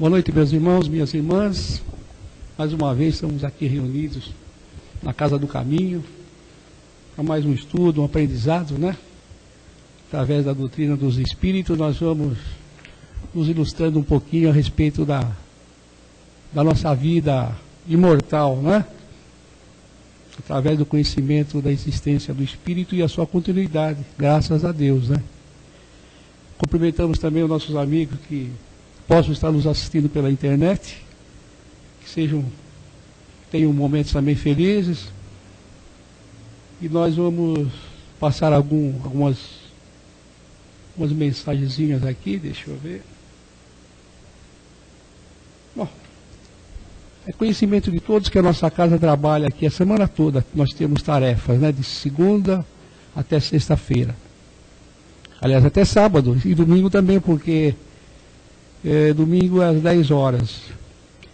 Boa noite, meus irmãos, minhas irmãs. Mais uma vez estamos aqui reunidos na Casa do Caminho para mais um estudo, um aprendizado, né? Através da doutrina dos Espíritos, nós vamos nos ilustrando um pouquinho a respeito da nossa vida imortal, né? Através do conhecimento da existência do Espírito e a sua continuidade, graças a Deus, né? Cumprimentamos também os nossos amigos que possam estar nos assistindo pela internet, que tenham momentos também felizes, e nós vamos passar algumas mensagenzinhas aqui, deixa eu ver. Bom, é conhecimento de todos que a nossa casa trabalha aqui a semana toda. Nós temos tarefas, né, de segunda até sexta-feira. Aliás, até sábado e domingo também, porque domingo é às 10 horas.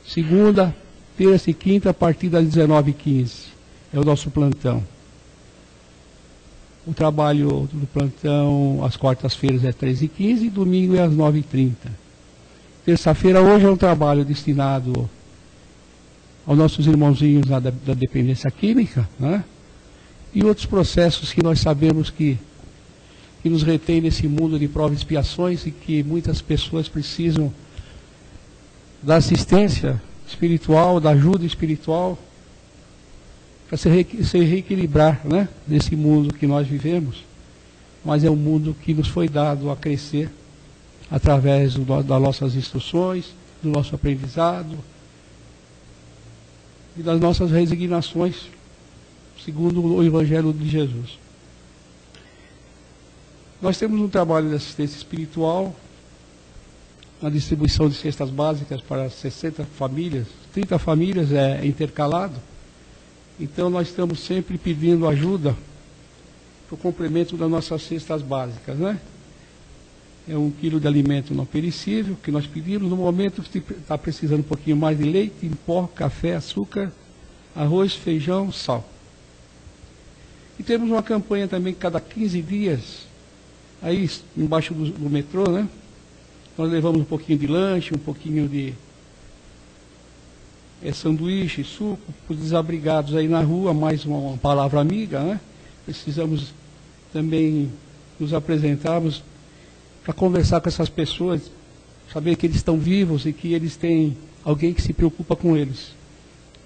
Segunda, terça e quinta, a partir das 19h15. É o nosso plantão. O trabalho do plantão às quartas-feiras é 13h15 e domingo é às 9h30. Terça-feira hoje é um trabalho destinado aos nossos irmãozinhos da dependência química, né? E outros processos que nós sabemos que nos retém nesse mundo de provas e expiações e que muitas pessoas precisam da assistência espiritual, da ajuda espiritual para se reequilibrar, né, nesse mundo que nós vivemos, mas é um mundo que nos foi dado a crescer através das nossas instruções, do nosso aprendizado e das nossas resignações, segundo o Evangelho de Jesus. Nós temos um trabalho de assistência espiritual, na distribuição de cestas básicas para 60 famílias, 30 famílias é intercalado. Então nós estamos sempre pedindo ajuda para o complemento das nossas cestas básicas, né? É 1 quilo de alimento não perecível que nós pedimos. No momento está precisando um pouquinho mais de leite, em pó, café, açúcar, arroz, feijão, sal. E temos uma campanha também que cada 15 dias, aí embaixo do metrô, né? Nós levamos um pouquinho de lanche, um pouquinho de sanduíche, suco, para os desabrigados aí na rua, mais uma palavra amiga, né? Precisamos também nos apresentarmos para conversar com essas pessoas, saber que eles estão vivos e que eles têm alguém que se preocupa com eles.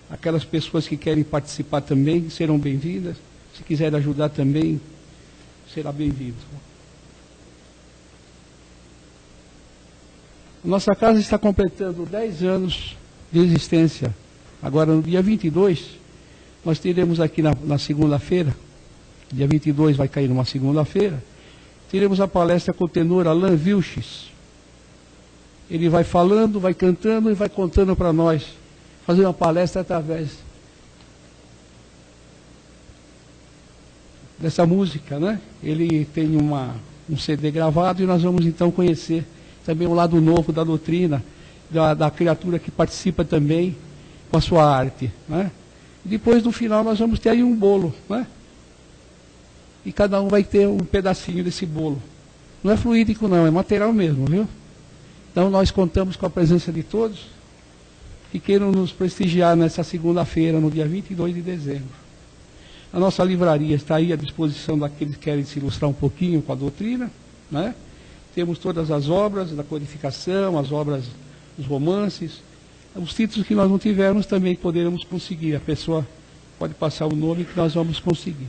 Aquelas pessoas que querem participar também serão bem-vindas, se quiserem ajudar também, será bem-vindo. Nossa casa está completando 10 anos de existência. Agora, no dia 22, nós teremos aqui na segunda-feira, dia 22 vai cair numa segunda-feira, teremos a palestra com o tenor Alain Vilches. Ele vai falando, vai cantando e vai contando para nós, fazer uma palestra através dessa música, né? Ele tem um CD gravado e nós vamos então conhecer também o lado novo da doutrina, da criatura que participa também com a sua arte, né? E depois, no final, nós vamos ter aí um bolo, né? E cada um vai ter um pedacinho desse bolo. Não é fluídico não, é material mesmo, viu? Então nós contamos com a presença de todos que queiram nos prestigiar nessa segunda-feira, no dia 22 de dezembro. A nossa livraria está aí à disposição daqueles que querem se ilustrar um pouquinho com a doutrina, né? Temos todas as obras da codificação, as obras, os romances, os títulos que nós não tivermos também poderemos conseguir. A pessoa pode passar o nome que nós vamos conseguir.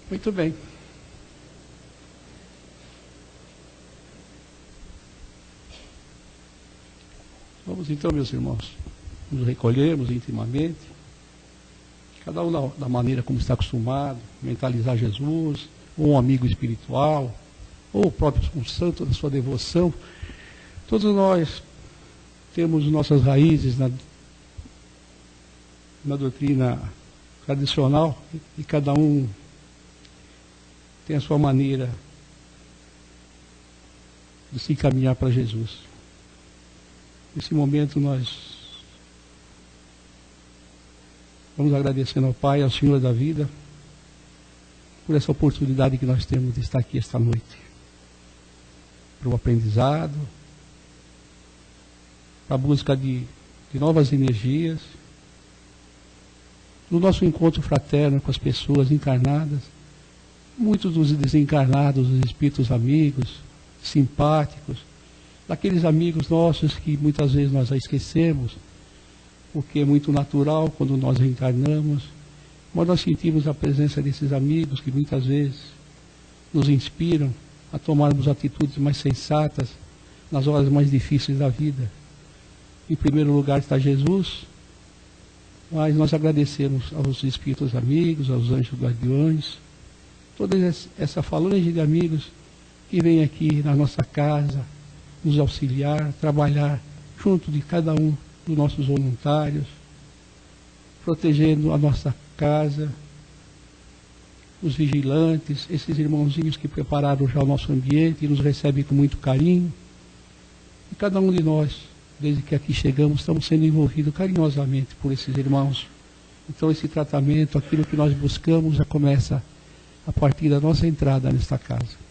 Muito bem. Vamos então, meus irmãos, nos recolhermos intimamente. Cada um da maneira como está acostumado, mentalizar Jesus, ou um amigo espiritual, ou o próprio um santo da sua devoção. Todos nós temos nossas raízes na doutrina tradicional e cada um tem a sua maneira de se encaminhar para Jesus. Nesse momento nós vamos agradecendo ao Pai, ao Senhor da vida, por essa oportunidade que nós temos de estar aqui esta noite. Para o aprendizado, para a busca de novas energias, no nosso encontro fraterno com as pessoas encarnadas, muitos dos desencarnados, os espíritos amigos, simpáticos, daqueles amigos nossos que muitas vezes nós já esquecemos, porque é muito natural quando nós reencarnamos, mas nós sentimos a presença desses amigos que muitas vezes nos inspiram a tomarmos atitudes mais sensatas nas horas mais difíceis da vida. Em primeiro lugar está Jesus, mas nós agradecemos aos espíritos amigos, aos anjos guardiões, toda essa falange de amigos que vem aqui na nossa casa nos auxiliar, trabalhar junto de cada um dos nossos voluntários, protegendo a nossa casa, os vigilantes, esses irmãozinhos que prepararam já o nosso ambiente e nos recebem com muito carinho. E cada um de nós, desde que aqui chegamos, estamos sendo envolvidos carinhosamente por esses irmãos. Então esse tratamento, aquilo que nós buscamos, já começa a partir da nossa entrada nesta casa.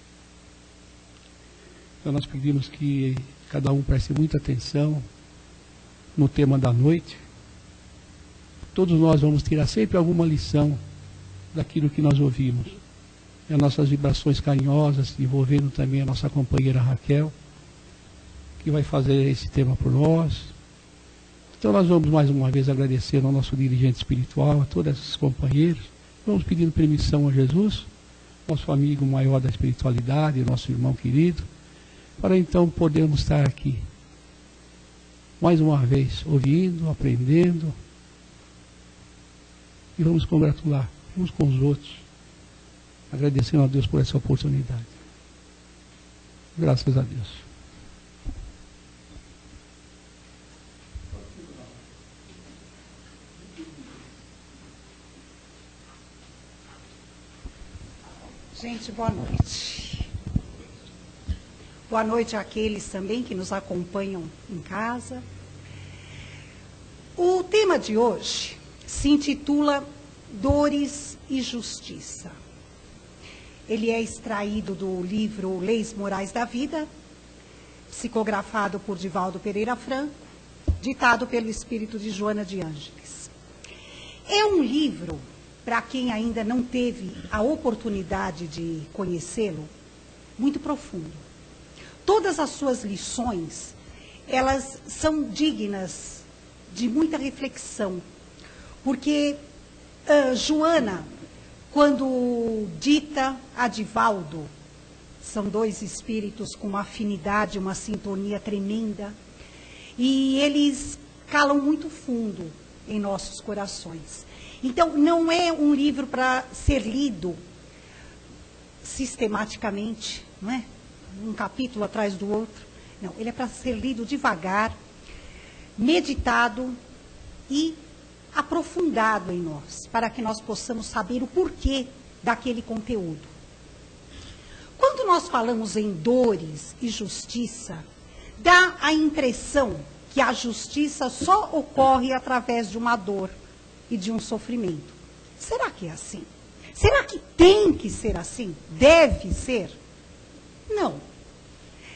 Então nós pedimos que cada um preste muita atenção no tema da noite. Todos nós vamos tirar sempre alguma lição daquilo que nós ouvimos. E as nossas vibrações carinhosas, envolvendo também a nossa companheira Raquel, que vai fazer esse tema por nós. Então nós vamos mais uma vez agradecer ao nosso dirigente espiritual, a todos esses companheiros. Vamos pedindo permissão a Jesus, nosso amigo maior da espiritualidade, nosso irmão querido, para então podermos estar aqui mais uma vez, ouvindo, aprendendo, e vamos congratular uns com os outros, agradecendo a Deus por essa oportunidade. Graças a Deus. Gente, boa noite. Boa noite àqueles também que nos acompanham em casa. O tema de hoje se intitula Dores e Justiça. Ele é extraído do livro Leis Morais da Vida, psicografado por Divaldo Pereira Franco, ditado pelo espírito de Joana de Ângeles. É um livro, para quem ainda não teve a oportunidade de conhecê-lo, muito profundo. Todas as suas lições, elas são dignas de muita reflexão, porque Joana, quando dita a Divaldo, são dois espíritos com uma afinidade, uma sintonia tremenda, e eles calam muito fundo em nossos corações. Então, não é um livro para ser lido sistematicamente, não é? Um capítulo atrás do outro. Não, ele é para ser lido devagar, meditado e aprofundado em nós, para que nós possamos saber o porquê daquele conteúdo. Quando nós falamos em dores e justiça, dá a impressão que a justiça só ocorre através de uma dor e de um sofrimento. Será que é assim? Será que tem que ser assim? Deve ser? Não.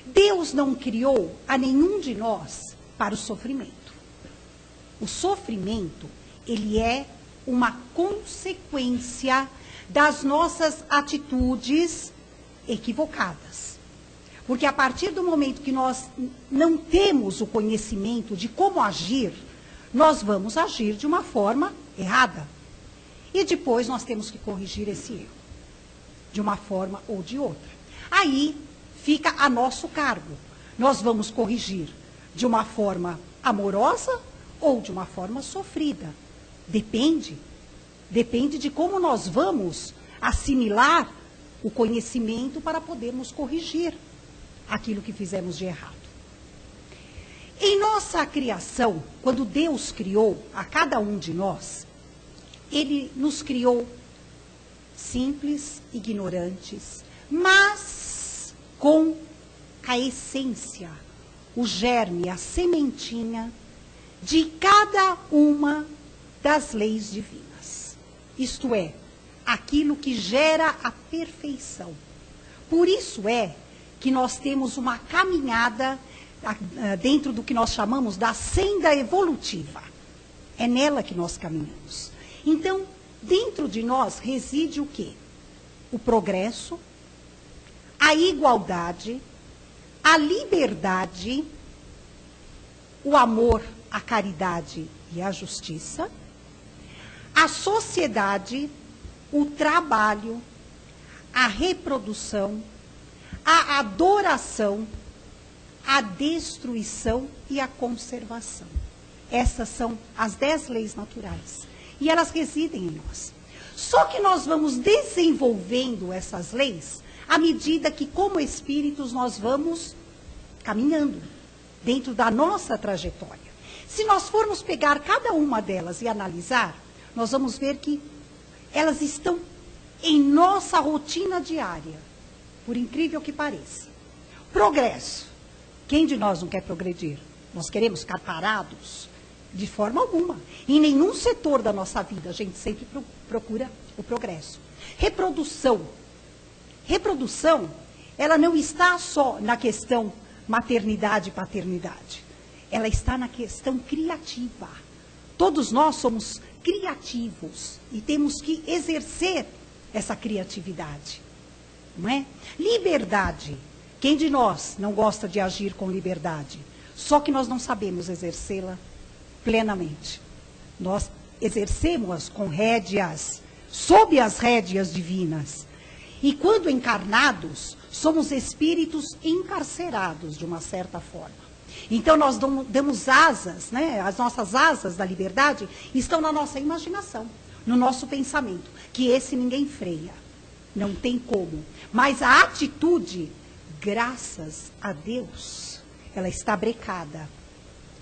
Deus não criou a nenhum de nós para o sofrimento. O sofrimento, ele é uma consequência das nossas atitudes equivocadas. Porque a partir do momento que nós não temos o conhecimento de como agir, nós vamos agir de uma forma errada. E depois nós temos que corrigir esse erro, de uma forma ou de outra. Aí fica a nosso cargo. Nós vamos corrigir de uma forma amorosa ou de uma forma sofrida. Depende de como nós vamos assimilar o conhecimento para podermos corrigir aquilo que fizemos de errado. Em nossa criação, quando Deus criou a cada um de nós, Ele nos criou simples, ignorantes, mas com a essência, o germe, a sementinha de cada uma das leis divinas. Isto é, aquilo que gera a perfeição. Por isso é que nós temos uma caminhada dentro do que nós chamamos da senda evolutiva. É nela que nós caminhamos. Então, dentro de nós reside o quê? O progresso, a igualdade, a liberdade, o amor, a caridade e a justiça, a sociedade, o trabalho, a reprodução, a adoração, a destruição e a conservação. Essas são as 10 leis naturais. E elas residem em nós. Só que nós vamos desenvolvendo essas leis à medida que, como espíritos, nós vamos caminhando dentro da nossa trajetória. Se nós formos pegar cada uma delas e analisar, nós vamos ver que elas estão em nossa rotina diária, por incrível que pareça. Progresso. Quem de nós não quer progredir? Nós queremos ficar parados? De forma alguma. Em nenhum setor da nossa vida a gente sempre procura o progresso. Reprodução. Reprodução, ela não está só na questão maternidade e paternidade. Ela está na questão criativa. Todos nós somos criativos e temos que exercer essa criatividade. Não é? Liberdade. Quem de nós não gosta de agir com liberdade? Só que nós não sabemos exercê-la plenamente. Nós exercemos com rédeas, sob as rédeas divinas. E quando encarnados, somos espíritos encarcerados, de uma certa forma. Então nós damos asas, né? As nossas asas da liberdade estão na nossa imaginação, no nosso pensamento, que esse ninguém freia, não tem como. Mas a atitude, graças a Deus, ela está brecada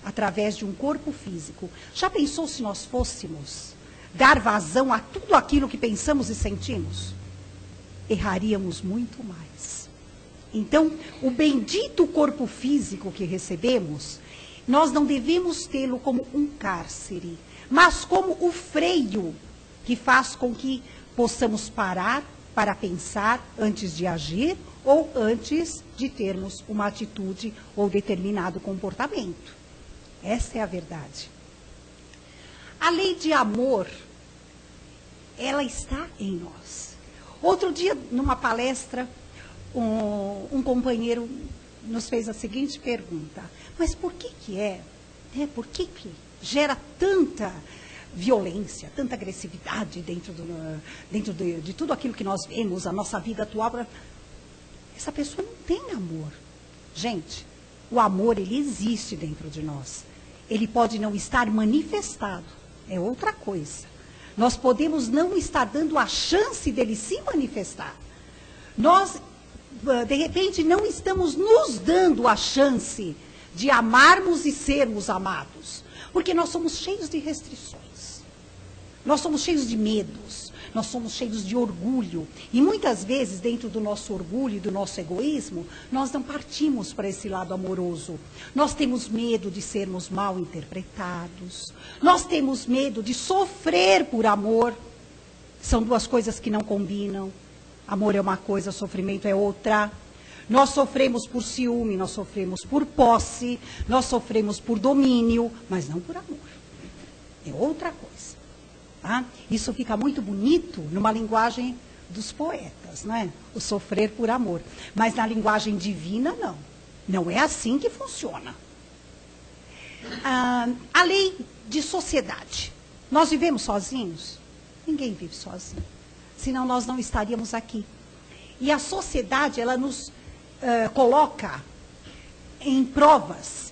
através de um corpo físico. Já pensou se nós fôssemos dar vazão a tudo aquilo que pensamos e sentimos? Erraríamos muito mais. Então, o bendito corpo físico que recebemos, nós não devemos tê-lo como um cárcere, mas como o freio que faz com que possamos parar para pensar antes de agir ou antes de termos uma atitude ou determinado comportamento. Essa é a verdade. A lei de amor, ela está em nós. Outro dia, numa palestra, um companheiro nos fez a seguinte pergunta: mas por que é? Por que gera tanta violência, tanta agressividade dentro de tudo aquilo que nós vemos, a nossa vida atual? Essa pessoa não tem amor. Gente, o amor, ele existe dentro de nós. Ele pode não estar manifestado, é outra coisa. Nós podemos não estar dando a chance dele se manifestar. Nós, de repente, não estamos nos dando a chance de amarmos e sermos amados. Porque nós somos cheios de restrições. Nós somos cheios de medos. Nós somos cheios de orgulho. E muitas vezes, dentro do nosso orgulho e do nosso egoísmo, nós não partimos para esse lado amoroso. Nós temos medo de sermos mal interpretados. Nós temos medo de sofrer por amor. São duas coisas que não combinam. Amor é uma coisa, sofrimento é outra. Nós sofremos por ciúme, nós sofremos por posse, nós sofremos por domínio, mas não por amor. É outra coisa. Tá? Isso fica muito bonito numa linguagem dos poetas, né? O sofrer por amor. Mas na linguagem divina, não. Não é assim que funciona. A lei de sociedade. Nós vivemos sozinhos? Ninguém vive sozinho. Senão nós não estaríamos aqui. E a sociedade, ela nos coloca em provas.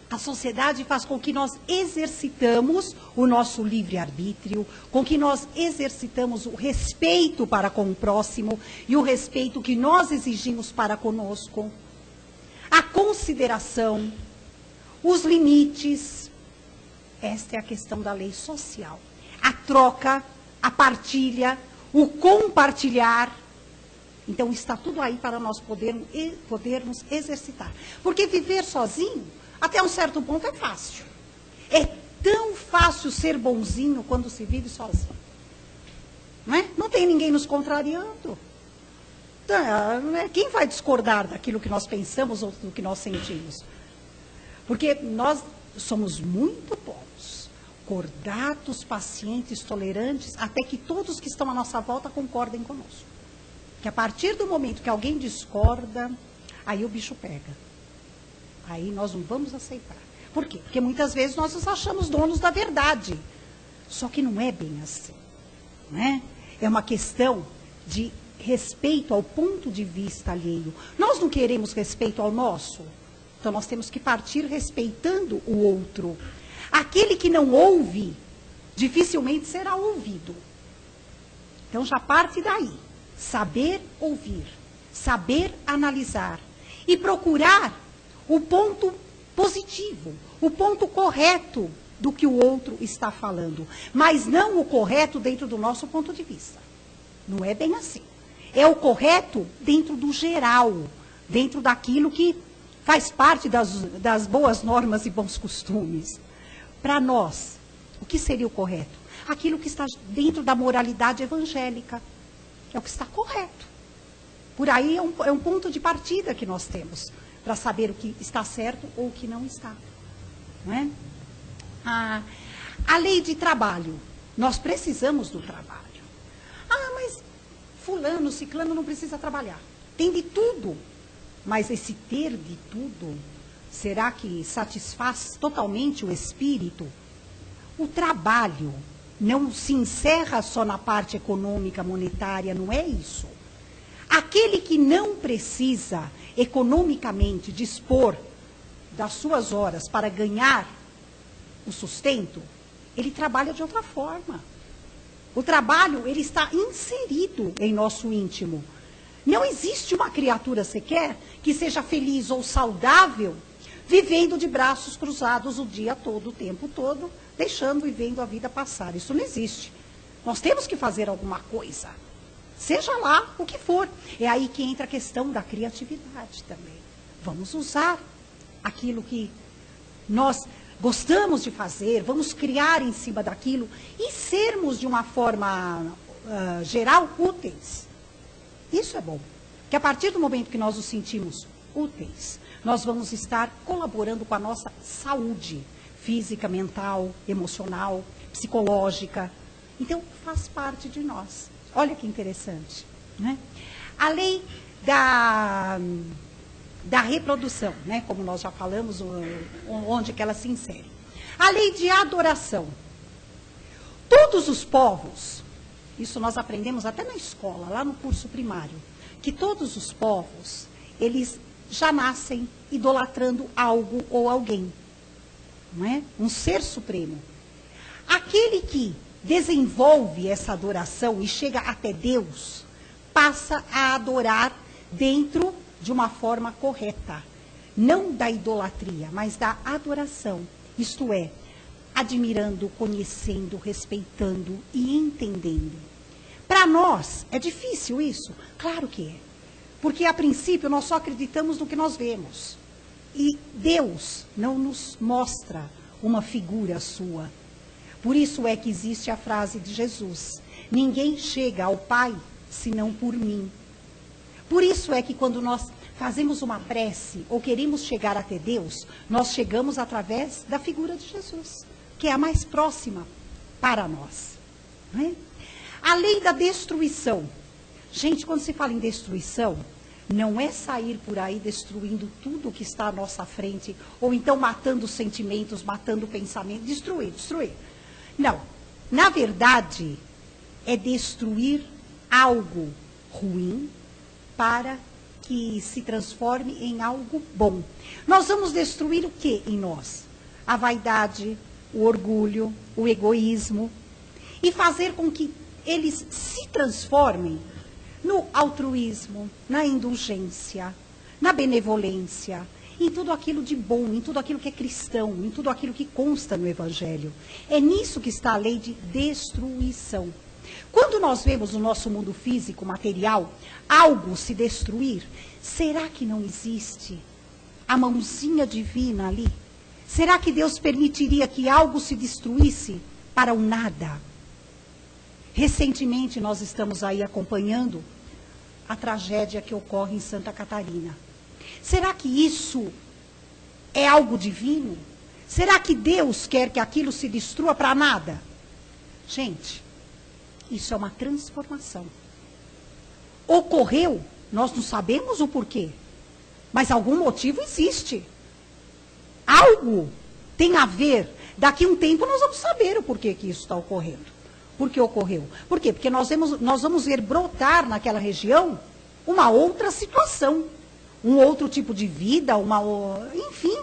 A sociedade faz com que nós exercitamos o nosso livre-arbítrio, com que nós exercitamos o respeito para com o próximo e o respeito que nós exigimos para conosco, a consideração, os limites. Esta é a questão da lei social. A troca, a partilha, o compartilhar. Então, está tudo aí para nós podermos exercitar. Porque viver sozinho, até um certo ponto, é fácil. É tão fácil ser bonzinho quando se vive sozinho. Não é? Não tem ninguém nos contrariando. Quem vai discordar daquilo que nós pensamos ou do que nós sentimos? Porque nós somos muito bons, cordatos, pacientes, tolerantes, até que todos que estão à nossa volta concordem conosco. Que a partir do momento que alguém discorda, aí o bicho pega. Aí nós não vamos aceitar. Por quê? Porque muitas vezes nós nos achamos donos da verdade. Só que não é bem assim. Não é? É uma questão de respeito ao ponto de vista alheio. Nós não queremos respeito ao nosso. Então nós temos que partir respeitando o outro. Aquele que não ouve, dificilmente será ouvido. Então já parte daí. Saber ouvir, saber analisar e procurar o ponto positivo, o ponto correto do que o outro está falando, mas não o correto dentro do nosso ponto de vista. Não é bem assim. É o correto dentro do geral, dentro daquilo que faz parte das boas normas e bons costumes. Para nós, o que seria o correto? Aquilo que está dentro da moralidade evangélica. É o que está correto. Por aí é um ponto de partida que nós temos, para saber o que está certo ou o que não está. Não é? A lei de trabalho. Nós precisamos do trabalho. Mas fulano, ciclano não precisa trabalhar. Tem de tudo. Mas esse ter de tudo, será que satisfaz totalmente o espírito? O trabalho não se encerra só na parte econômica, monetária, não é isso. Aquele que não precisa economicamente dispor das suas horas para ganhar o sustento, ele trabalha de outra forma. O trabalho, ele está inserido em nosso íntimo. Não existe uma criatura sequer que seja feliz ou saudável vivendo de braços cruzados o dia todo, o tempo todo, deixando e vendo a vida passar. Isso não existe. Nós temos que fazer alguma coisa. Seja lá o que for. É aí que entra a questão da criatividade também. Vamos usar aquilo que nós gostamos de fazer, vamos criar em cima daquilo e sermos, de uma forma geral, úteis. Isso é bom. Que a partir do momento que nós nos sentimos úteis, nós vamos estar colaborando com a nossa saúde física, mental, emocional, psicológica. Então, faz parte de nós. Olha que interessante, né? A lei da reprodução, né? Como nós já falamos, onde que ela se insere. A lei de adoração. Todos os povos, isso nós aprendemos até na escola, lá no curso primário, que todos os povos, eles já nascem idolatrando algo ou alguém. Não é? Um ser supremo. Aquele que desenvolve essa adoração e chega até Deus, passa a adorar dentro de uma forma correta. Não da idolatria, mas da adoração. Isto é, admirando, conhecendo, respeitando e entendendo. Para nós, é difícil isso? Claro que é. Porque, a princípio, nós só acreditamos no que nós vemos. E Deus não nos mostra uma figura sua. Por isso é que existe a frase de Jesus: ninguém chega ao Pai senão por mim. Por isso é que quando nós fazemos uma prece ou queremos chegar até Deus, nós chegamos através da figura de Jesus, que é a mais próxima para nós. Não é? A lei da destruição. Gente, quando se fala em destruição, não é sair por aí destruindo tudo que está à nossa frente, ou então matando sentimentos, matando pensamentos, destruir. Não. Na verdade, é destruir algo ruim para que se transforme em algo bom. Nós vamos destruir o que em nós? A vaidade, o orgulho, o egoísmo, e fazer com que eles se transformem no altruísmo, na indulgência, na benevolência, em tudo aquilo de bom, em tudo aquilo que é cristão, em tudo aquilo que consta no Evangelho. É nisso que está a lei de destruição. Quando nós vemos no nosso mundo físico, material, algo se destruir, será que não existe a mãozinha divina ali? Será que Deus permitiria que algo se destruísse para o nada? Recentemente nós estamos aí acompanhando a tragédia que ocorre em Santa Catarina. Será que isso é algo divino? Será que Deus quer que aquilo se destrua para nada? Gente, isso é uma transformação. Ocorreu, nós não sabemos o porquê, mas algum motivo existe. Algo tem a ver. Daqui a um tempo nós vamos saber o porquê que isso está ocorrendo. Por que ocorreu? Por quê? Porque nós vamos ver brotar naquela região uma outra situação, um outro tipo de vida, enfim,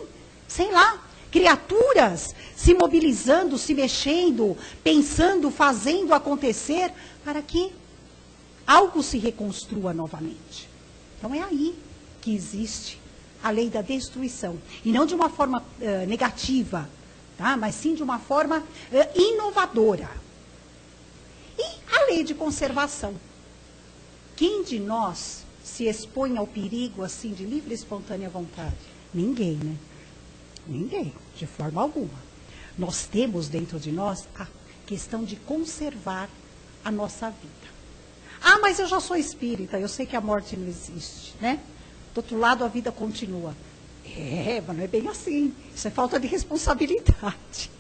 sei lá, criaturas se mobilizando, se mexendo, pensando, fazendo acontecer para que algo se reconstrua novamente. Então é aí que existe a lei da destruição. E não de uma forma negativa, tá? Mas sim de uma forma inovadora. E a lei de conservação. Quem de nós se expõe ao perigo assim de livre e espontânea vontade? Ninguém, né? Ninguém, de forma alguma. Nós temos dentro de nós a questão de conservar a nossa vida. Ah, mas eu já sou espírita, eu sei que a morte não existe, né? Do outro lado, a vida continua. Mas não é bem assim. Isso é falta de responsabilidade.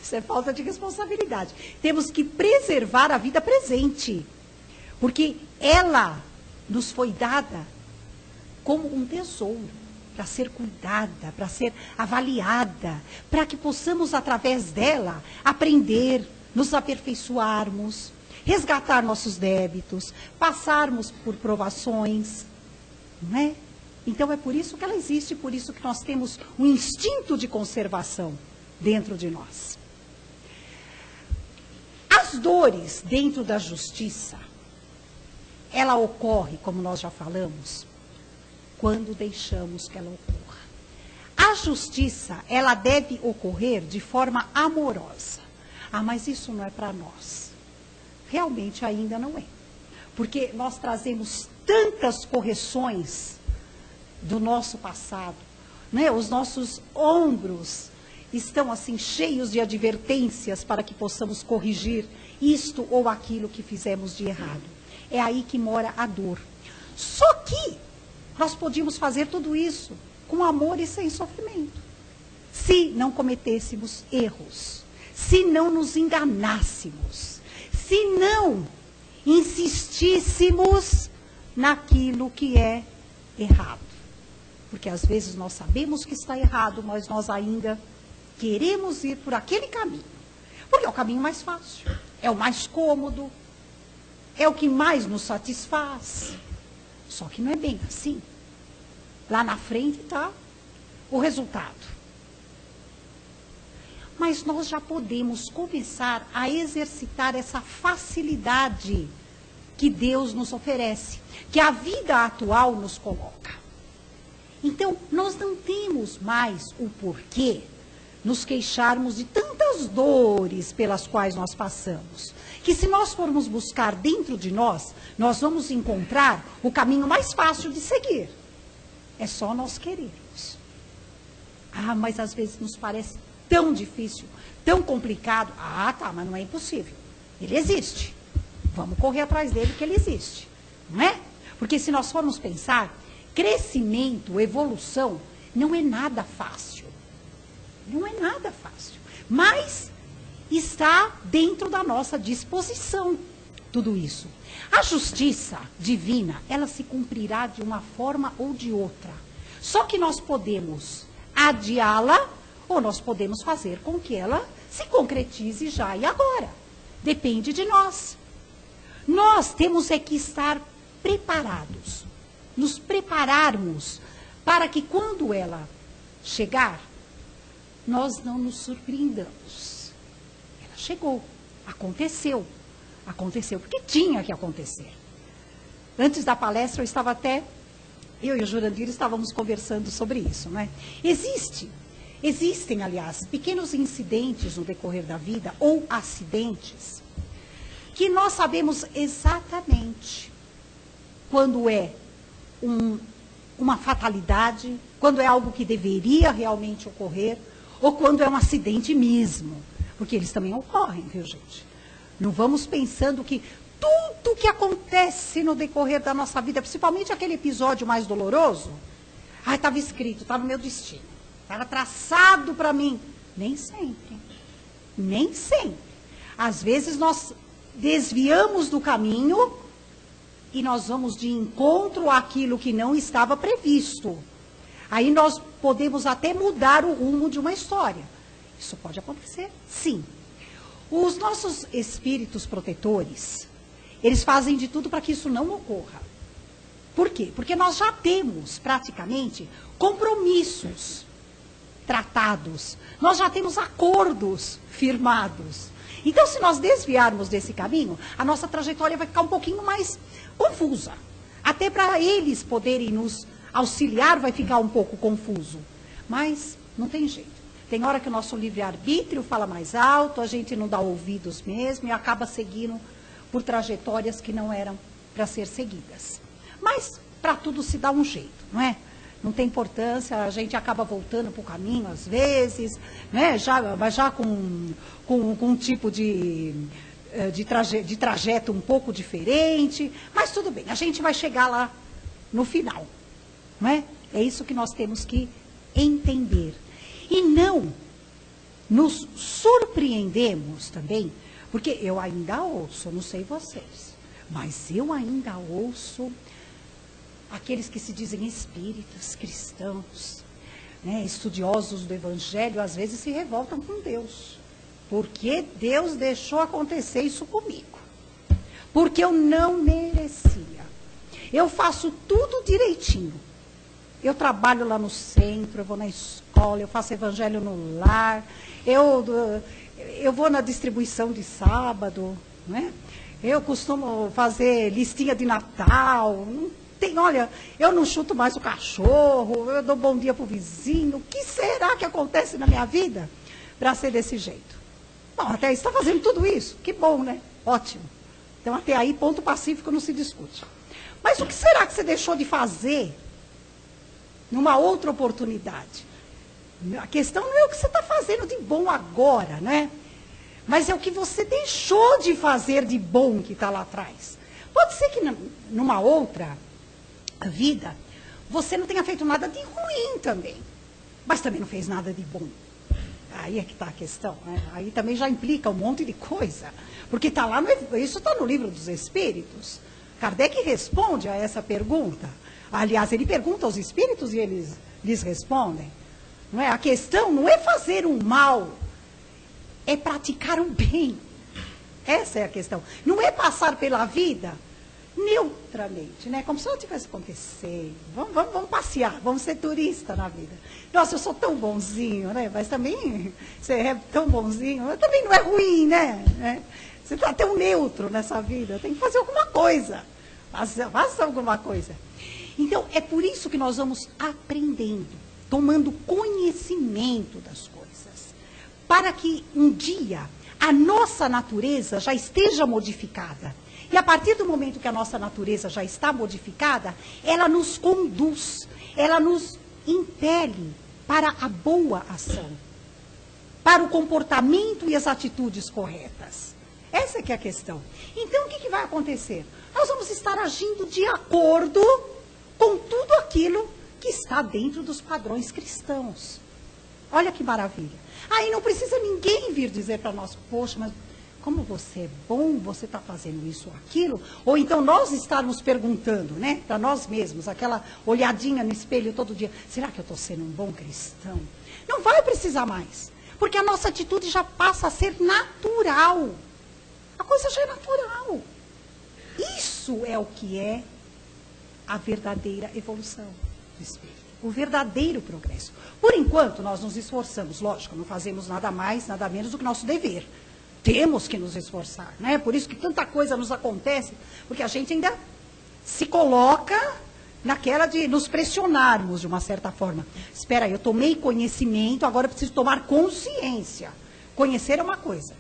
Isso é falta de responsabilidade. Temos que preservar a vida presente. Porque ela nos foi dada como um tesouro, para ser cuidada, para ser avaliada, para que possamos, através dela, aprender, nos aperfeiçoarmos, resgatar nossos débitos, passarmos por provações, não é? Então é por isso que ela existe, por isso que nós temos um instinto de conservação dentro de nós. As dores dentro da justiça, ela ocorre, como nós já falamos, quando deixamos que ela ocorra. A justiça, ela deve ocorrer de forma amorosa. Ah, mas isso não é para nós. Realmente ainda não é. Porque nós trazemos tantas correções do nosso passado, né? Os nossos ombros estão assim cheios de advertências para que possamos corrigir isto ou aquilo que fizemos de errado. É aí que mora a dor. Só que nós podíamos fazer tudo isso com amor e sem sofrimento. Se não cometêssemos erros, se não nos enganássemos, se não insistíssemos naquilo que é errado. Porque às vezes nós sabemos que está errado, mas nós ainda queremos ir por aquele caminho. Porque é o caminho mais fácil, é o mais cômodo, é o que mais nos satisfaz. Só que não é bem assim. Lá na frente está o resultado. Mas nós já podemos começar a exercitar essa facilidade que Deus nos oferece, que a vida atual nos coloca. Então, nós não temos mais o porquê nos queixarmos de tantas dores pelas quais nós passamos. Que se nós formos buscar dentro de nós, nós vamos encontrar o caminho mais fácil de seguir. É só nós querermos. Ah, mas às vezes nos parece tão difícil, tão complicado. Ah, tá, mas não é impossível. Ele existe. Vamos correr atrás dele que ele existe. Não é? Porque se nós formos pensar, crescimento, evolução, não é nada fácil. Não é nada fácil. Mas está dentro da nossa disposição tudo isso. A justiça divina, ela se cumprirá de uma forma ou de outra. Só que nós podemos adiá-la ou nós podemos fazer com que ela se concretize já e agora. Depende de nós. Nós temos é que estar preparados. Nos prepararmos para que quando ela chegar, nós não nos surpreendamos. Ela chegou, aconteceu porque tinha que acontecer. Antes da palestra, eu e o Jurandir estávamos conversando sobre isso, não é? Existem, aliás, pequenos incidentes no decorrer da vida, ou acidentes, que nós sabemos exatamente quando é uma fatalidade, quando é algo que deveria realmente ocorrer, ou quando é um acidente mesmo. Porque eles também ocorrem, viu, gente? Não vamos pensando que tudo que acontece no decorrer da nossa vida, principalmente aquele episódio mais doloroso, estava escrito, estava no meu destino, estava traçado para mim. Nem sempre. Nem sempre. Às vezes nós desviamos do caminho e nós vamos de encontro àquilo que não estava previsto. Aí nós podemos até mudar o rumo de uma história. Isso pode acontecer, sim. Os nossos espíritos protetores, eles fazem de tudo para que isso não ocorra. Por quê? Porque nós já temos, praticamente, compromissos tratados. Nós já temos acordos firmados. Então, se nós desviarmos desse caminho, a nossa trajetória vai ficar um pouquinho mais confusa. Até para eles poderem nos auxiliar vai ficar um pouco confuso. Mas não tem jeito. Tem hora que o nosso livre-arbítrio fala mais alto, a gente não dá ouvidos mesmo e acaba seguindo por trajetórias que não eram para ser seguidas. Mas para tudo se dá um jeito, não é? Não tem importância, a gente acaba voltando para o caminho às vezes, né? já com um tipo de trajeto um pouco diferente, mas tudo bem, a gente vai chegar lá no final, não é? É isso que nós temos que entender. E não nos surpreendemos também, porque eu ainda ouço, não sei vocês, mas eu ainda ouço aqueles que se dizem espíritas, cristãos, né, estudiosos do Evangelho, às vezes se revoltam com Deus. Porque Deus deixou acontecer isso comigo? Porque eu não merecia. Eu faço tudo direitinho. Eu trabalho lá no centro, eu vou na escola, eu faço evangelho no lar, eu vou na distribuição de sábado, né? Eu costumo fazer listinha de Natal. Olha, eu não chuto mais o cachorro, eu dou bom dia para o vizinho. O que será que acontece na minha vida para ser desse jeito? Bom, até aí você está fazendo tudo isso. Que bom, né? Ótimo. Então, até aí, ponto pacífico não se discute. Mas o que será que você deixou de fazer numa outra oportunidade? A questão não é o que você está fazendo de bom agora, né? Mas é o que você deixou de fazer de bom que está lá atrás. Pode ser que numa outra vida, você não tenha feito nada de ruim também, mas também não fez nada de bom. Aí é que está a questão, né? Aí também já implica um monte de coisa, porque está lá, isso está no livro dos Espíritos. Kardec responde a essa pergunta. Aliás, ele pergunta aos Espíritos e eles lhes respondem. Não é? A questão não é fazer o mal, é praticar o bem. Essa é a questão. Não é passar pela vida neutramente, né? Como se não tivesse acontecido. Vamos passear, vamos ser turista na vida. Nossa, eu sou tão bonzinho, né? Mas também, você é tão bonzinho, mas também não é ruim, né? Você está tão neutro nessa vida, tem que fazer alguma coisa. Faça alguma coisa. Então, é por isso que nós vamos aprendendo, tomando conhecimento das coisas, para que um dia a nossa natureza já esteja modificada. E a partir do momento que a nossa natureza já está modificada, ela nos conduz, ela nos impele para a boa ação, para o comportamento e as atitudes corretas. Essa que é a questão. Então, o que vai acontecer? Nós vamos estar agindo de acordo com tudo aquilo que está dentro dos padrões cristãos. Olha que maravilha. Aí não precisa ninguém vir dizer para nós, poxa, mas como você é bom, você está fazendo isso ou aquilo. Ou então nós estarmos perguntando, né, para nós mesmos, aquela olhadinha no espelho todo dia, será que eu estou sendo um bom cristão? Não vai precisar mais, porque a nossa atitude já passa a ser natural. A coisa já é natural. Isso é o que é a verdadeira evolução do espírito, o verdadeiro progresso. Por enquanto, nós nos esforçamos, lógico, não fazemos nada mais, nada menos do que nosso dever. Temos que nos esforçar, né? Por isso que tanta coisa nos acontece, porque a gente ainda se coloca naquela de nos pressionarmos de uma certa forma. Espera aí, eu tomei conhecimento, agora eu preciso tomar consciência. Conhecer é uma coisa,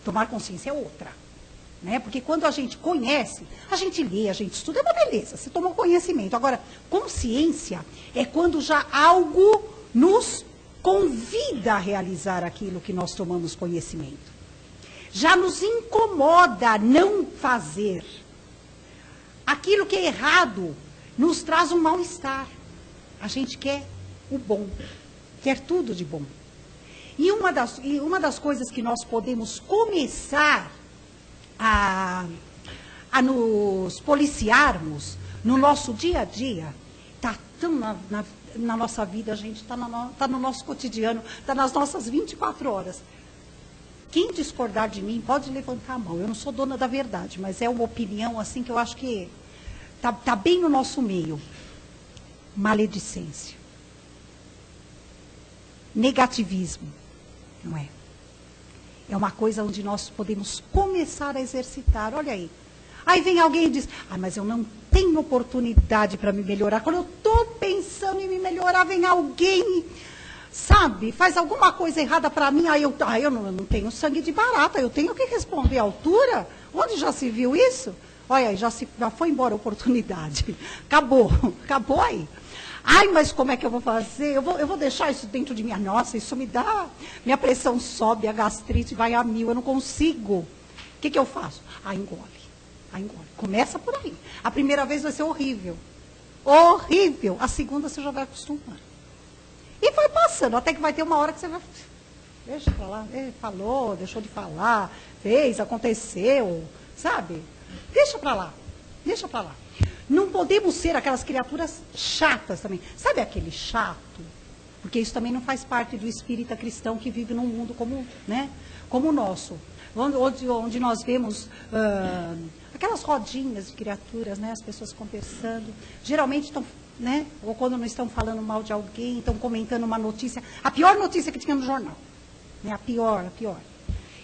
tomar consciência é outra. Né? Porque quando a gente conhece, a gente lê, a gente estuda, é uma beleza, você tomou conhecimento. Agora, consciência é quando já algo nos convida a realizar aquilo que nós tomamos conhecimento. Já nos incomoda não fazer. Aquilo que é errado nos traz um mal-estar. A gente quer o bom, quer tudo de bom. E uma das coisas que nós podemos começar a nos policiarmos no nosso dia a dia, está tão na nossa vida, gente, está no nosso cotidiano, está nas nossas 24 horas. Quem discordar de mim pode levantar a mão. Eu não sou dona da verdade, mas é uma opinião assim que eu acho que está bem no nosso meio. Maledicência. Negativismo. Não é? É uma coisa onde nós podemos começar a exercitar. Olha aí. Aí vem alguém e diz, mas eu não tenho oportunidade para me melhorar. Quando eu estou pensando em me melhorar, vem alguém, sabe, faz alguma coisa errada para mim, aí eu não tenho sangue de barata, eu tenho que responder à altura. Onde já se viu isso? Olha aí, já foi embora a oportunidade. Acabou aí. Ai, mas como é que eu vou fazer? Eu vou deixar isso dentro de mim. Nossa, isso me dá... Minha pressão sobe, a gastrite vai a 1000, eu não consigo. O que eu faço? Engole. Começa por aí. A primeira vez vai ser horrível. Horrível. A segunda você já vai acostumar. E vai passando, até que vai ter uma hora que você vai... Deixa pra lá. Falou, deixou de falar, fez, aconteceu, sabe? Deixa pra lá. Não podemos ser aquelas criaturas chatas também. Sabe aquele chato? Porque isso também não faz parte do espírita cristão que vive num mundo como o nosso. Onde nós vemos aquelas rodinhas de criaturas, né, as pessoas conversando. Geralmente estão, né, ou quando não estão falando mal de alguém, estão comentando uma notícia, a pior notícia que tinha no jornal. Né, a pior.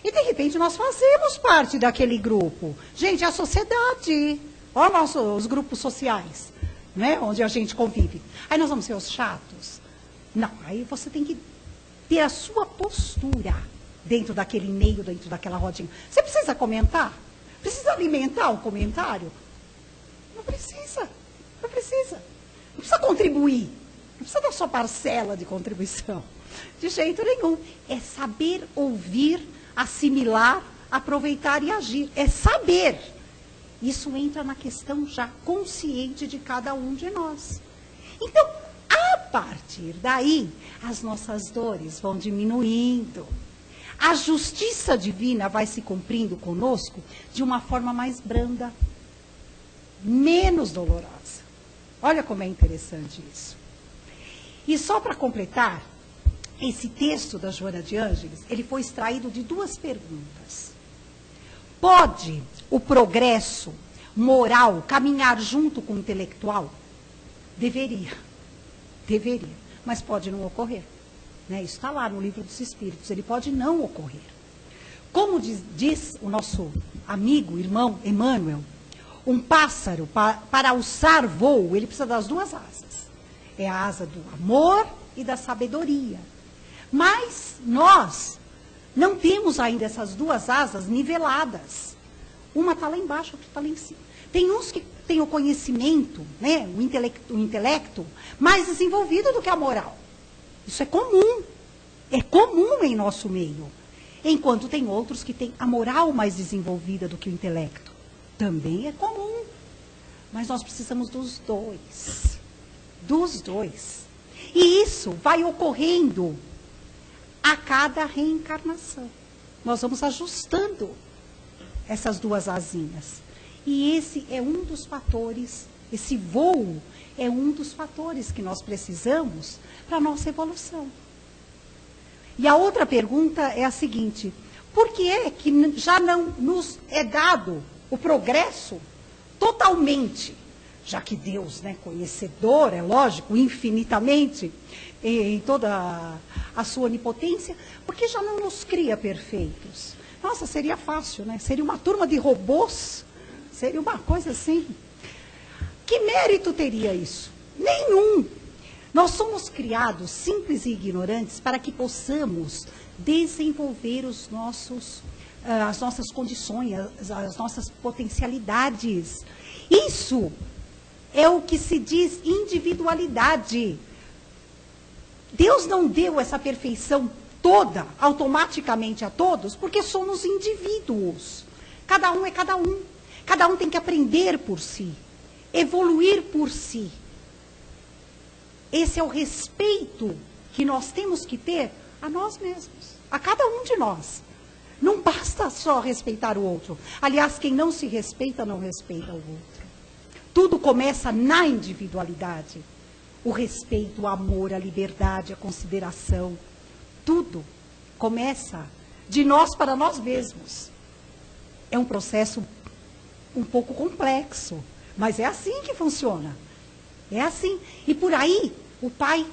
E de repente nós fazemos parte daquele grupo. Gente, é a sociedade. Olha os grupos sociais, né, onde a gente convive. Aí nós vamos ser os chatos? Não, aí você tem que ter a sua postura dentro daquele meio, dentro daquela rodinha. Você precisa comentar? Precisa alimentar o comentário? Não precisa. Não precisa contribuir. Não precisa dar sua parcela de contribuição. De jeito nenhum. É saber ouvir, assimilar, aproveitar e agir. É saber. Isso entra na questão já consciente de cada um de nós. Então, a partir daí, as nossas dores vão diminuindo. A justiça divina vai se cumprindo conosco de uma forma mais branda, menos dolorosa. Olha como é interessante isso. E só para completar, esse texto da Joana de Ângeles, ele foi extraído de 2 perguntas. Pode o progresso moral caminhar junto com o intelectual? Deveria, mas pode não ocorrer. Né? Isso está lá no Livro dos Espíritos, ele pode não ocorrer. Como diz o nosso amigo, irmão Emmanuel, um pássaro, para alçar voo, ele precisa das 2 asas. É a asa do amor e da sabedoria. Mas nós não temos ainda essas 2 asas niveladas. Uma está lá embaixo, outra está lá em cima. Tem uns que têm o conhecimento, né, o intelecto mais desenvolvido do que a moral. Isso é comum em nosso meio. Enquanto tem outros que têm a moral mais desenvolvida do que o intelecto. Também é comum. Mas nós precisamos dos 2. Dos 2. E isso vai ocorrendo a cada reencarnação. Nós vamos ajustando essas 2 asinhas. E esse é um dos fatores, esse voo é um dos fatores que nós precisamos para a nossa evolução. E a outra pergunta é a seguinte: por que é que já não nos é dado o progresso totalmente? Já que Deus, né, conhecedor, é lógico, infinitamente, em toda a sua onipotência, por que já não nos cria perfeitos? Nossa, seria fácil, né? Seria uma turma de robôs, seria uma coisa assim. Que mérito teria isso? Nenhum. Nós somos criados simples e ignorantes para que possamos desenvolver as nossas condições, as nossas potencialidades. Isso é o que se diz individualidade. Deus não deu essa perfeição toda, automaticamente a todos, porque somos indivíduos. Cada um é cada um. Cada um tem que aprender por si, evoluir por si. Esse é o respeito que nós temos que ter a nós mesmos, a cada um de nós. Não basta só respeitar o outro. Aliás, quem não se respeita, não respeita o outro. Tudo começa na individualidade. O respeito, o amor, a liberdade, a consideração. Tudo começa de nós para nós mesmos. É um processo um pouco complexo, mas é assim que funciona. É assim. E por aí, o pai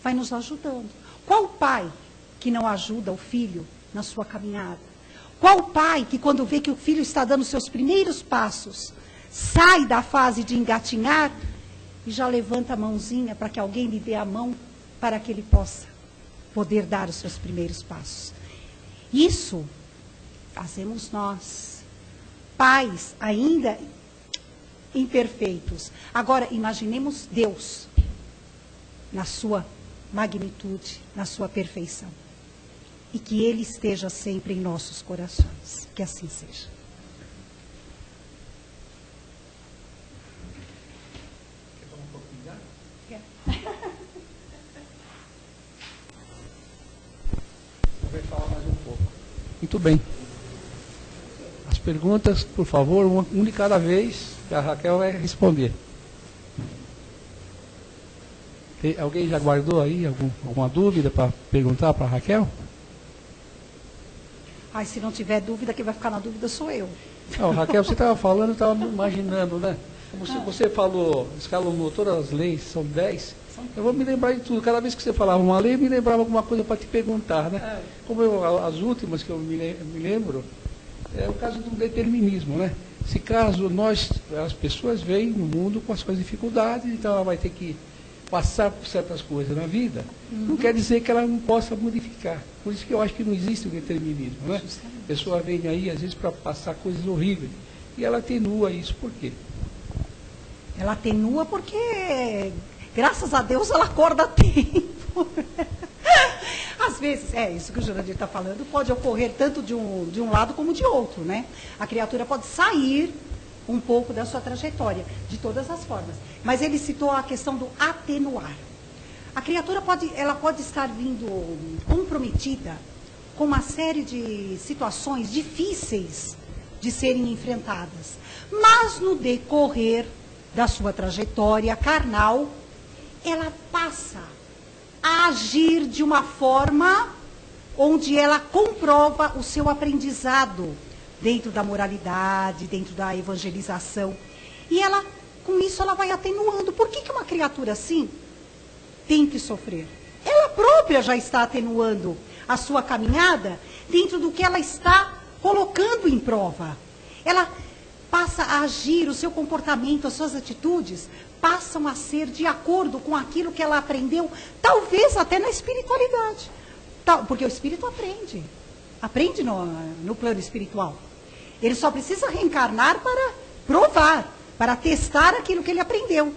vai nos ajudando. Qual pai que não ajuda o filho na sua caminhada? Qual pai que, quando vê que o filho está dando seus primeiros passos, sai da fase de engatinhar e já levanta a mãozinha para que alguém lhe dê a mão para que ele possa poder dar os seus primeiros passos? Isso fazemos nós, pais ainda imperfeitos. Agora, imaginemos Deus na sua magnitude, na sua perfeição. E que Ele esteja sempre em nossos corações. Que assim seja. Quer falar um pouquinho já? Quer. Vai falar mais um pouco. Muito bem. As perguntas, por favor, uma de cada vez, que a Raquel vai responder. Alguém já guardou aí alguma dúvida para perguntar para a Raquel? Ai, se não tiver dúvida, quem vai ficar na dúvida sou eu. Não, Raquel, você estava falando, eu estava imaginando, né? Você falou, escalonou todas as leis, são 10. Eu vou me lembrar de tudo. Cada vez que você falava uma lei, eu me lembrava alguma coisa para te perguntar, né? Como as últimas que eu me lembro, é o caso do determinismo, né? Se caso as pessoas veem no mundo com as suas dificuldades, então ela vai ter que passar por certas coisas na vida, não quer dizer que ela não possa modificar. Por isso que eu acho que não existe o determinismo, né? A pessoa vem aí, às vezes, para passar coisas horríveis, e ela atenua isso. Por quê? Ela atenua porque, graças a Deus, ela acorda a tempo. Às vezes, isso que o Jurandir está falando, pode ocorrer tanto de um lado como de outro, né? A criatura pode sair um pouco da sua trajetória, de todas as formas. Mas ele citou a questão do atenuar. A criatura pode estar vindo comprometida com uma série de situações difíceis de serem enfrentadas. Mas no decorrer da sua trajetória carnal, ela passa a agir de uma forma onde ela comprova o seu aprendizado dentro da moralidade, dentro da evangelização. E ela, com isso, ela vai atenuando. Por que uma criatura assim tem que sofrer? Ela própria já está atenuando a sua caminhada dentro do que ela está colocando em prova. Ela passa a agir, o seu comportamento, as suas atitudes passam a ser de acordo com aquilo que ela aprendeu, talvez até na espiritualidade. Porque o espírito aprende no plano espiritual. Ele só precisa reencarnar para provar, para testar aquilo que ele aprendeu.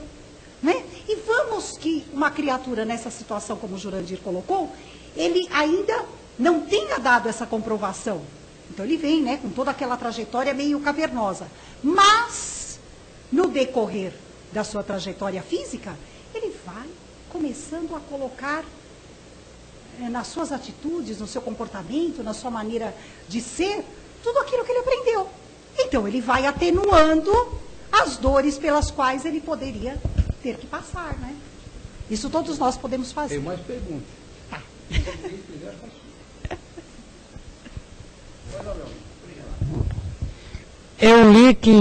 Né? E vamos que uma criatura nessa situação, como o Jurandir colocou, ele ainda não tenha dado essa comprovação. Então ele vem, né, com toda aquela trajetória meio cavernosa. Mas, no decorrer da sua trajetória física, ele vai começando a colocar nas suas atitudes, no seu comportamento, na sua maneira de ser, tudo aquilo que ele aprendeu. Então ele vai atenuando as dores pelas quais ele poderia ter que passar, né? Isso todos nós podemos fazer. Tem mais perguntas. Tá. Eu li que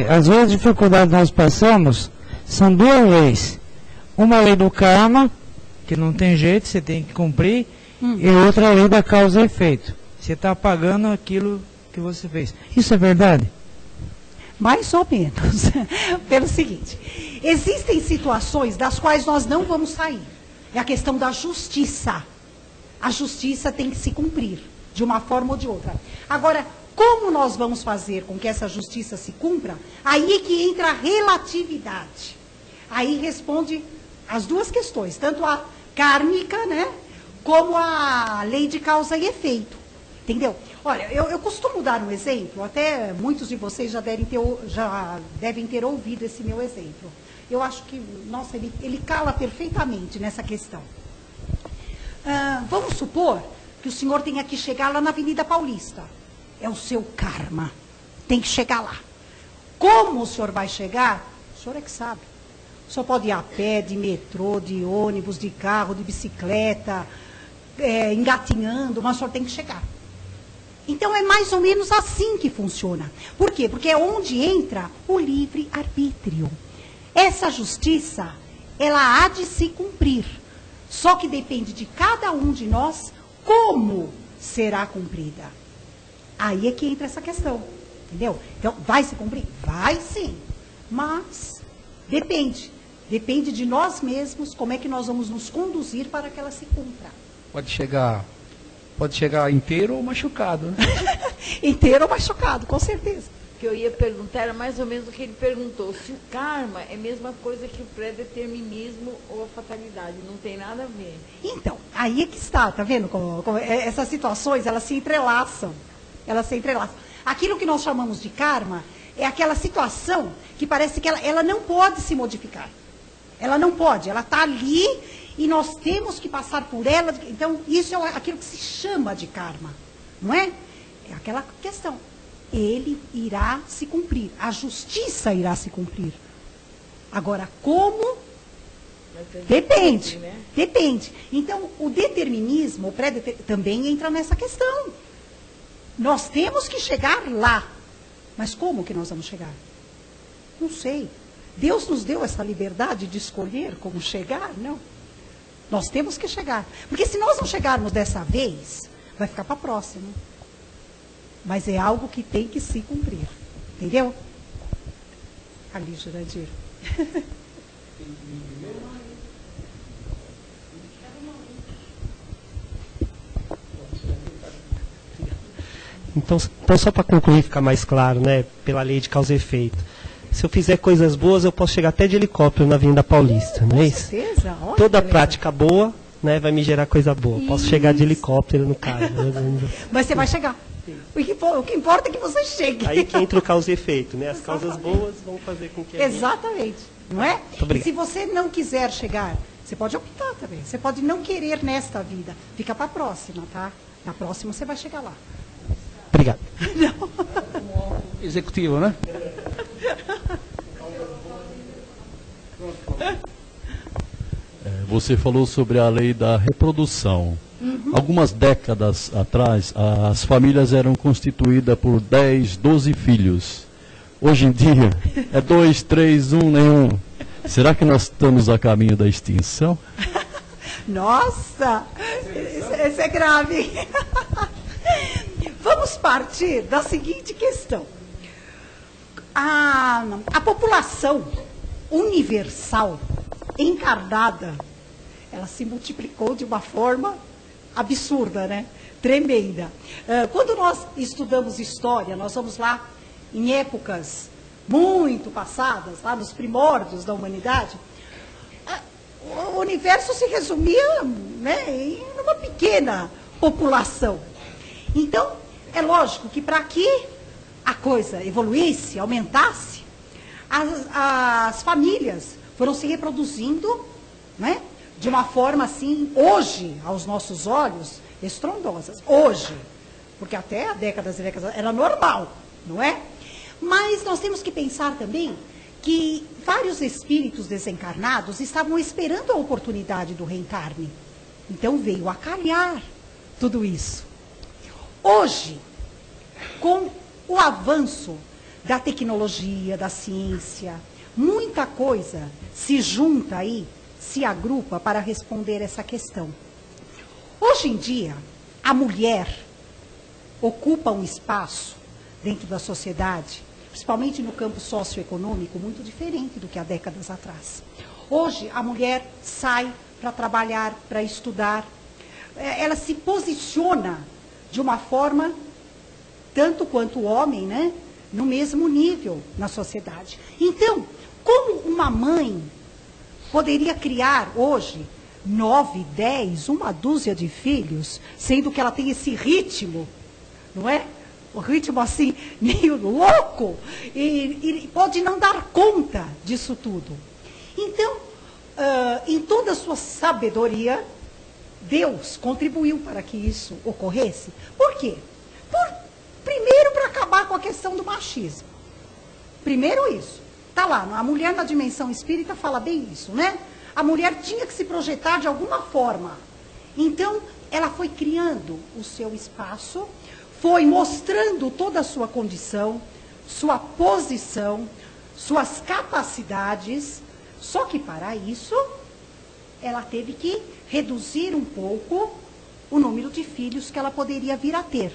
as duas dificuldades que nós passamos são duas leis. Uma lei do karma, que não tem jeito, você tem que cumprir, e outra lei da causa e efeito. Você está pagando aquilo que você fez. Isso é verdade? Mais ou menos. Pelo seguinte, existem situações das quais nós não vamos sair. É a questão da justiça. A justiça tem que se cumprir, de uma forma ou de outra. Agora, como nós vamos fazer com que essa justiça se cumpra? Aí é que entra a relatividade. Aí responde as duas questões, tanto a kármica, né, como a lei de causa e efeito, entendeu? Olha, eu costumo dar um exemplo, até muitos de vocês já devem ter ouvido esse meu exemplo. Eu acho que, nossa, ele cala perfeitamente nessa questão. Vamos supor que o senhor tenha que chegar lá na Avenida Paulista. É o seu karma. Tem que chegar lá. Como o senhor vai chegar? O senhor é que sabe. O senhor pode ir a pé, de metrô, de ônibus, de carro, de bicicleta, engatinhando, mas o senhor tem que chegar. Então é mais ou menos assim que funciona. Por quê? Porque é onde entra o livre-arbítrio. Essa justiça, ela há de se cumprir. Só que depende de cada um de nós como será cumprida. Aí é que entra essa questão, entendeu? Então, vai se cumprir? Vai sim, mas depende. Depende de nós mesmos, como é que nós vamos nos conduzir para que ela se cumpra. Pode chegar inteiro ou machucado, né? Inteiro ou machucado, com certeza. O que eu ia perguntar era mais ou menos o que ele perguntou. Se o karma é a mesma coisa que o pré-determinismo ou a fatalidade, não tem nada a ver. Então, aí é que está, tá vendo? Como essas situações, elas se entrelaçam. Elas se entrelaçam. Aquilo que nós chamamos de karma é aquela situação que parece que ela não pode se modificar. Ela não pode, ela está ali e nós temos que passar por ela. Então, isso é aquilo que se chama de karma, não é? É aquela questão. Ele irá se cumprir, a justiça irá se cumprir. Agora, como? Depende, né? Depende. Então, o determinismo, o também entra nessa questão. Nós temos que chegar lá. Mas como que nós vamos chegar? Não sei. Deus nos deu essa liberdade de escolher como chegar? Não. Nós temos que chegar. Porque se nós não chegarmos dessa vez, vai ficar para a próxima. Mas é algo que tem que se cumprir. Entendeu? Ali, Jurandir. Então só para concluir, ficar mais claro, né, pela lei de causa e efeito. Se eu fizer coisas boas, eu posso chegar até de helicóptero na Avenida Paulista, não é isso? Com certeza. Olha, toda prática boa, né, vai me gerar coisa boa. Isso. Posso chegar de helicóptero no carro. Mas você vai chegar. O que importa é que você chegue. Aí que entra o causa e efeito, né? As causas boas vão fazer com que... Exatamente. Não é? E se você não quiser chegar, você pode optar também. Você pode não querer nesta vida. Fica para a próxima, tá? Na próxima você vai chegar lá. Obrigado. Não. Executivo, né? Você falou sobre a lei da reprodução. Algumas décadas atrás, as famílias eram constituídas por 10, 12 filhos. Hoje em dia, é 2, 3, 1, nenhum. Será que nós estamos a caminho da extinção? Nossa, isso é grave. Vamos partir da seguinte questão. A população universal, encarnada, ela se multiplicou de uma forma absurda, né? Tremenda. Quando nós estudamos história, nós vamos lá em épocas muito passadas, lá nos primórdios da humanidade, o universo se resumia, né, em uma pequena população. Então, é lógico que para que a coisa evoluísse, aumentasse, as famílias foram se reproduzindo, né, de uma forma assim, hoje, aos nossos olhos, estrondosas. Hoje, porque até décadas e décadas era normal, não é? Mas nós temos que pensar também que vários espíritos desencarnados estavam esperando a oportunidade do reencarne. Então veio a calhar tudo isso. Hoje, com o avanço da tecnologia, da ciência, muita coisa se junta aí, se agrupa para responder essa questão. Hoje em dia, a mulher ocupa um espaço dentro da sociedade, principalmente no campo socioeconômico, muito diferente do que há décadas atrás. Hoje, a mulher sai para trabalhar, para estudar, ela se posiciona de uma forma, tanto quanto o homem, né, no mesmo nível na sociedade. Então, como uma mãe poderia criar hoje 9, 10, uma dúzia de filhos, sendo que ela tem esse ritmo, não é? O ritmo assim, meio louco, e pode não dar conta disso tudo. Então, em toda a sua sabedoria, Deus contribuiu para que isso ocorresse. Por quê? Primeiro, para acabar com a questão do machismo. Primeiro isso. Está lá, a mulher na dimensão espírita fala bem isso, né? A mulher tinha que se projetar de alguma forma. Então, ela foi criando o seu espaço, foi mostrando toda a sua condição, sua posição, suas capacidades. Só que para isso, ela teve que reduzir um pouco o número de filhos que ela poderia vir a ter.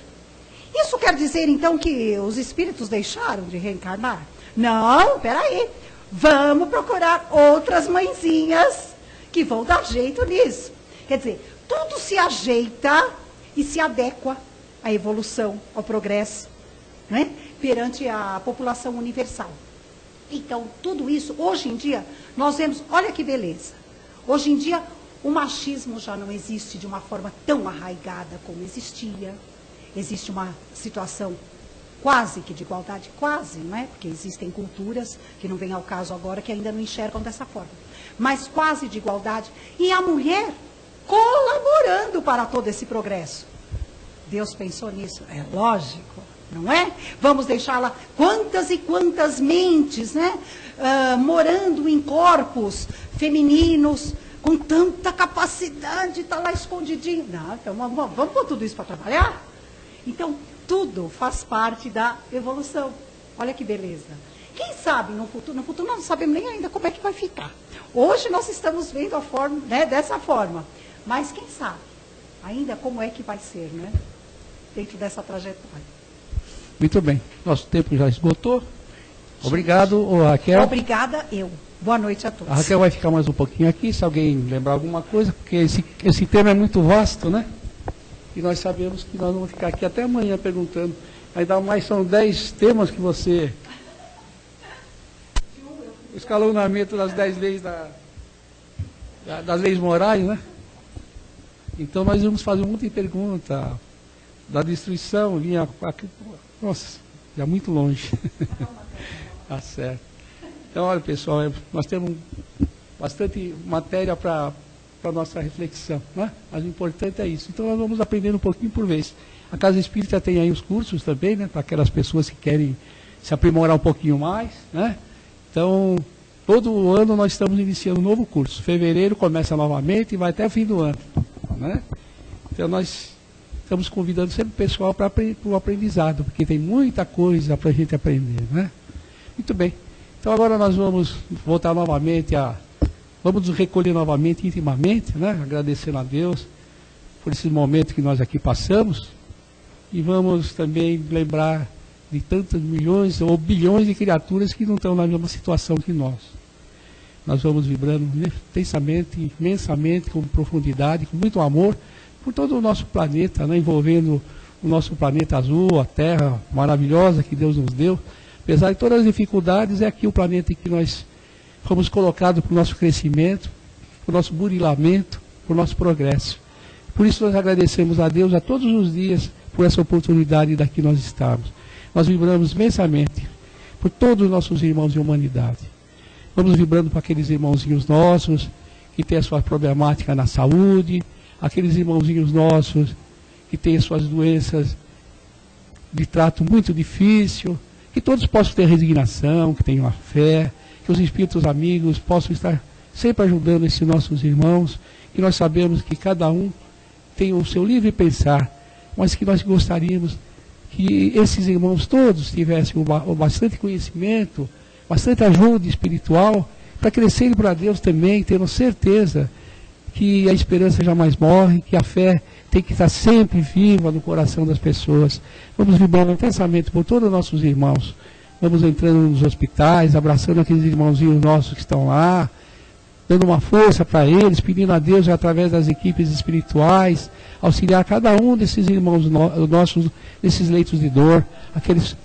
Isso quer dizer, então, que os espíritos deixaram de reencarnar? Não, peraí. Vamos procurar outras mãezinhas que vão dar jeito nisso. Quer dizer, tudo se ajeita e se adequa à evolução, ao progresso, né? Perante a população universal. Então, tudo isso, hoje em dia, nós vemos, olha que beleza. Hoje em dia, o machismo já não existe de uma forma tão arraigada como existia. Existe uma situação quase que de igualdade, quase, não é? Porque existem culturas que não vêm ao caso agora, que ainda não enxergam dessa forma. Mas quase de igualdade. E a mulher colaborando para todo esse progresso. Deus pensou nisso? É lógico, não é? Vamos deixá-la, quantas e quantas mentes, né? Morando em corpos femininos, com tanta capacidade, está lá escondidinho. Não, então vamos pôr tudo isso para trabalhar? Então, tudo faz parte da evolução. Olha que beleza. Quem sabe no futuro nós não sabemos nem ainda como é que vai ficar. Hoje nós estamos vendo a forma, né, dessa forma. Mas quem sabe ainda como é que vai ser, né? Dentro dessa trajetória. Muito bem. Nosso tempo já esgotou. Obrigado, Raquel. Obrigada, eu. Boa noite a todos. A Raquel vai ficar mais um pouquinho aqui, se alguém lembrar alguma coisa, porque esse tema é muito vasto, né? E nós sabemos que nós vamos ficar aqui até amanhã perguntando. Ainda mais são 10 temas que você... O escalonamento das 10 leis das leis morais, né? Então nós vamos fazer muita pergunta da destruição, vinha aqui, nossa, já muito longe. Tá certo. Então, olha, pessoal, nós temos bastante matéria para a nossa reflexão, né? Mas o importante é isso. Então nós vamos aprendendo um pouquinho por vez. A Casa Espírita tem aí os cursos também, né? Para aquelas pessoas que querem se aprimorar um pouquinho mais, né? Então, todo ano nós estamos iniciando um novo curso. Fevereiro começa novamente e vai até o fim do ano, né? Então nós estamos convidando sempre o pessoal para o aprendizado, porque tem muita coisa para a gente aprender, né? Muito bem. Então agora nós vamos voltar novamente vamos nos recolher novamente intimamente, né? Agradecendo a Deus por esse momento que nós aqui passamos. E vamos também lembrar de tantos milhões ou bilhões de criaturas que não estão na mesma situação que nós. Nós vamos vibrando intensamente, imensamente, com profundidade, com muito amor, por todo o nosso planeta, né? Envolvendo o nosso planeta azul, a Terra maravilhosa que Deus nos deu. Apesar de todas as dificuldades, é aqui o planeta em que nós fomos colocados para o nosso crescimento, para o nosso burilamento, para o nosso progresso. Por isso nós agradecemos a Deus a todos os dias por essa oportunidade daqui nós estamos. Nós vibramos imensamente por todos os nossos irmãos de humanidade. Vamos vibrando para aqueles irmãozinhos nossos que têm a sua problemática na saúde, aqueles irmãozinhos nossos que têm as suas doenças de trato muito difícil, que todos possam ter resignação, que tenham a fé, que os espíritos amigos possam estar sempre ajudando esses nossos irmãos, que nós sabemos que cada um tem o seu livre pensar, mas que nós gostaríamos que esses irmãos todos tivessem bastante conhecimento, bastante ajuda espiritual, para crescerem para Deus também, tendo certeza que a esperança jamais morre, que a fé tem que estar sempre viva no coração das pessoas. Vamos vibrando intensamente por todos os nossos irmãos. Vamos entrando nos hospitais, abraçando aqueles irmãozinhos nossos que estão lá, dando uma força para eles, pedindo a Deus, através das equipes espirituais, auxiliar cada um desses irmãos nossos, nesses leitos de dor, aqueles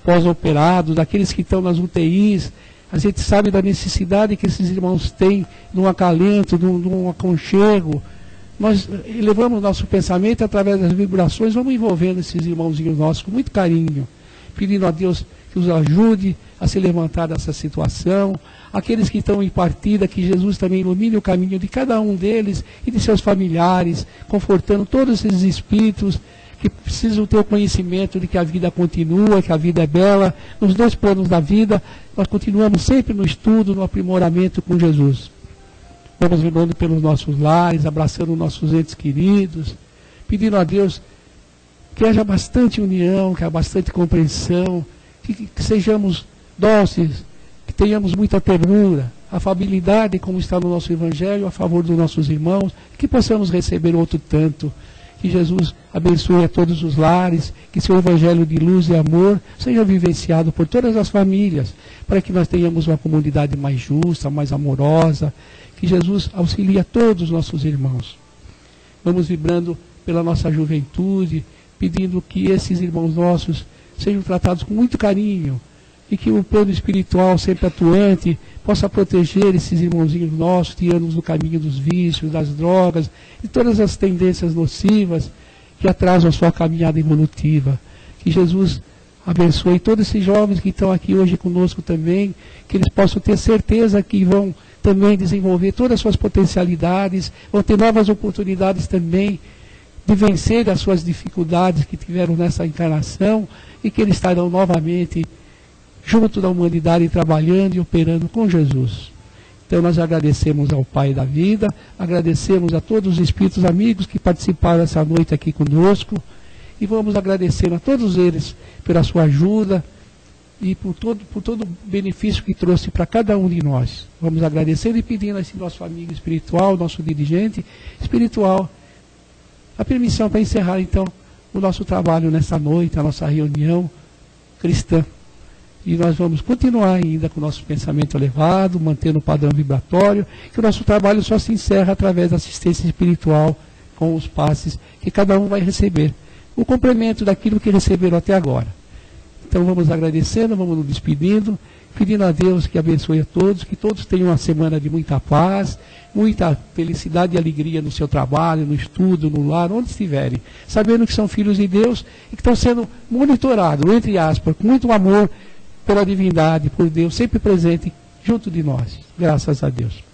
pós-operados, aqueles que estão nas UTIs, A gente sabe da necessidade que esses irmãos têm de um acalento, de um aconchego. Nós elevamos nosso pensamento através das vibrações, vamos envolvendo esses irmãozinhos nossos com muito carinho, pedindo a Deus que os ajude a se levantar dessa situação. Aqueles que estão em partida, que Jesus também ilumine o caminho de cada um deles e de seus familiares, confortando todos esses espíritos que precisam ter o conhecimento de que a vida continua, que a vida é bela. Nos dois planos da vida, nós continuamos sempre no estudo, no aprimoramento com Jesus. Vamos lembrando pelos nossos lares, abraçando nossos entes queridos, pedindo a Deus que haja bastante união, que haja bastante compreensão, que sejamos dóceis, que tenhamos muita ternura, afabilidade, como está no nosso Evangelho, a favor dos nossos irmãos, que possamos receber outro tanto. Que Jesus abençoe a todos os lares, que seu Evangelho de luz e amor seja vivenciado por todas as famílias, para que nós tenhamos uma comunidade mais justa, mais amorosa. Que Jesus auxilie a todos os nossos irmãos. Vamos vibrando pela nossa juventude, pedindo que esses irmãos nossos sejam tratados com muito carinho, e que o plano espiritual sempre atuante possa proteger esses irmãozinhos nossos, tirando-os do caminho dos vícios, das drogas, e todas as tendências nocivas que atrasam a sua caminhada evolutiva. Que Jesus abençoe todos esses jovens que estão aqui hoje conosco também, que eles possam ter certeza que vão também desenvolver todas as suas potencialidades, vão ter novas oportunidades também de vencer as suas dificuldades que tiveram nessa encarnação, e que eles estarão novamente junto da humanidade, trabalhando e operando com Jesus. Então nós agradecemos ao Pai da vida, agradecemos a todos os espíritos amigos que participaram essa noite aqui conosco, e vamos agradecer a todos eles pela sua ajuda e por todo o benefício que trouxe para cada um de nós. Vamos agradecer e pedindo a esse nosso amigo espiritual, nosso dirigente espiritual, a permissão para encerrar então o nosso trabalho nessa noite, a nossa reunião cristã. E nós vamos continuar ainda com o nosso pensamento elevado, mantendo o padrão vibratório, que o nosso trabalho só se encerra através da assistência espiritual, com os passes que cada um vai receber. O complemento daquilo que receberam até agora. Então vamos agradecendo, vamos nos despedindo, pedindo a Deus que abençoe a todos, que todos tenham uma semana de muita paz, muita felicidade e alegria no seu trabalho, no estudo, no lar, onde estiverem, sabendo que são filhos de Deus e que estão sendo monitorados, entre aspas, com muito amor pela divindade, por Deus, sempre presente junto de nós. Graças a Deus.